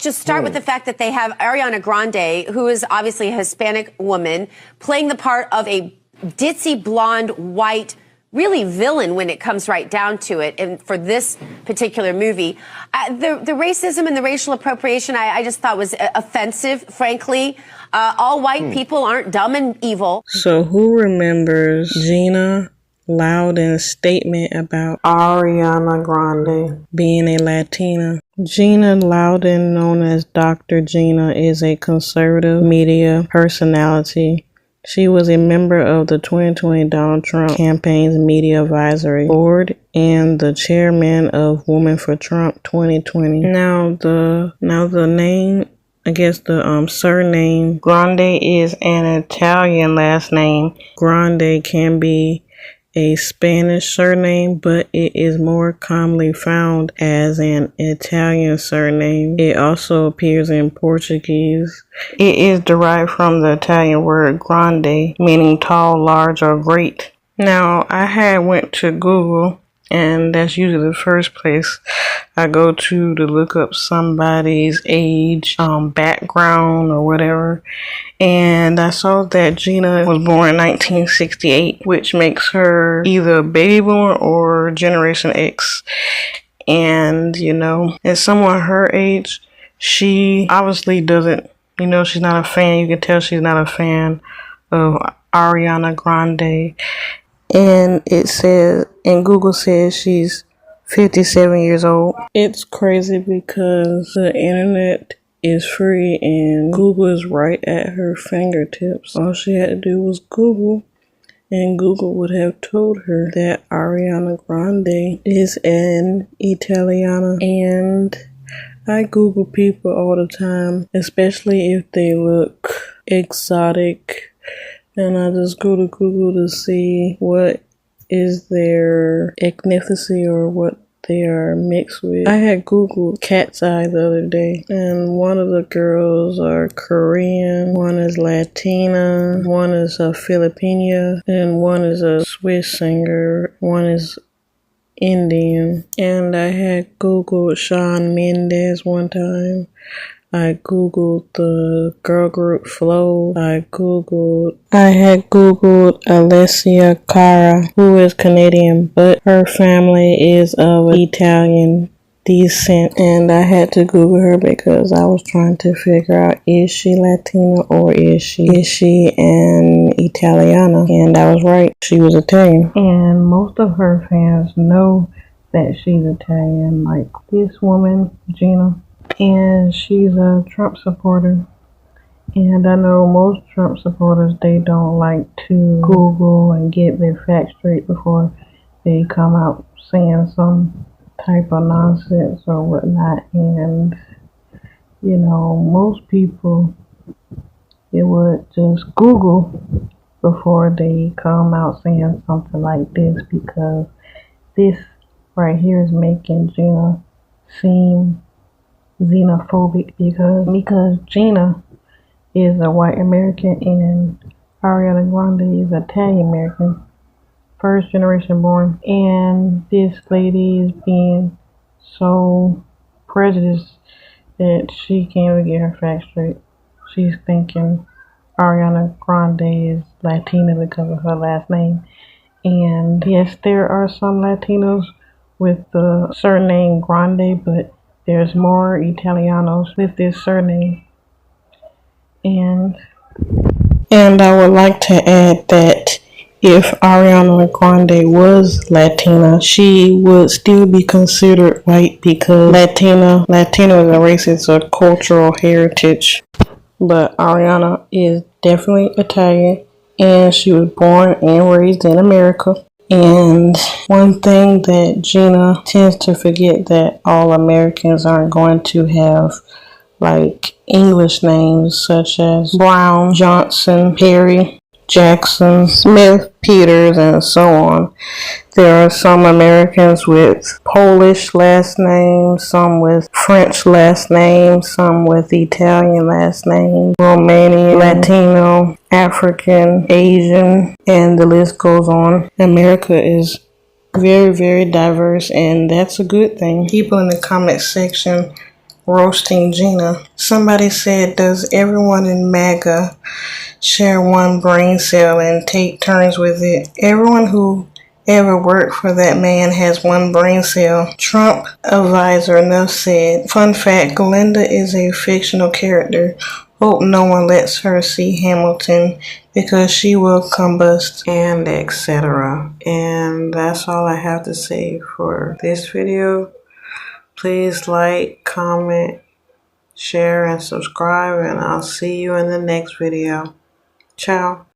just start with the fact that they have Ariana Grande, who is obviously a Hispanic woman, playing the part of a ditzy, blonde, white, really villain when it comes right down to it. And for this particular movie, the racism and the racial appropriation, I just thought was offensive, frankly. All white people aren't dumb and evil. So who remembers Gina Loudon's statement about Ariana Grande being a Latina? Gina Loudon, known as Dr. Gina, is a conservative media personality. She was a member of the 2020 Donald Trump campaign's media advisory board and the chairman of Women for Trump 2020. Now the name, I guess the surname Grande is an Italian last name. Grande can be a Spanish surname, but it is more commonly found as an Italian surname. It also appears in Portuguese. It is derived from the Italian word grande, meaning tall, large, or great. Now, I had went to Google, and that's usually the first place I go to look up somebody's age, background, or whatever. And I saw that Gina was born in 1968, which makes her either a baby boomer or Generation X. And, as someone her age, she obviously doesn't, she's not a fan. You can tell she's not a fan of Ariana Grande. And it says, and Google says she's 57 years old. It's crazy because the internet is free and Google is right at her fingertips. All she had to do was Google, and Google would have told her that Ariana Grande is an Italiana. And I Google people all the time, especially if they look exotic. And I just go to Google to see what is their ethnicity or what they are mixed with. I had Googled cat's eye the other day, and one of the girls are Korean, one is Latina, one is a Filipina, and one is a Swiss singer, one is Indian. And I had Googled Shawn Mendes one time. I Googled the girl group Flow. I had Googled Alessia Cara, who is Canadian, but her family is of Italian descent. And I had to Google her because I was trying to figure out, is she Latina or is she an Italiana? And I was right. She was Italian. And most of her fans know that she's Italian, like this woman, Gina. And she's a Trump supporter. And I know most Trump supporters, they don't like to Google and get their facts straight before they come out saying some type of nonsense or whatnot. And, most people, they would just Google before they come out saying something like this, because this right here is making Gina seem xenophobic, because Gina is a white American and Ariana Grande is Italian American, first generation born. And this lady is being so prejudiced that she can't even get her facts straight. She's thinking Ariana Grande is Latina because of her last name. And yes, there are some Latinos with the surname Grande, but there's more Italianos with this surname. And I would like to add that if Ariana Grande was Latina, she would still be considered white, because Latina is a race, it's a cultural heritage. But Ariana is definitely Italian, and she was born and raised in America. And one thing that Gina tends to forget, that all Americans aren't going to have like English names such as Brown, Johnson, Perry, Jackson, Smith, Peters, and so on. There are some Americans with Polish last names, some with French last names, some with Italian last names, Romanian, Latino, African, Asian, and the list goes on. America is very, very diverse, and that's a good thing. People in the comment section roasting Gina. Somebody said, does everyone in MAGA share one brain cell and take turns with it? Everyone who ever worked for that man has one brain cell. Trump advisor enough said. Fun fact, Glinda is a fictional character. Hope no one lets her see Hamilton because she will combust, and etc. And that's all I have to say for this video. Please like, comment, share, and subscribe, and I'll see you in the next video. Ciao.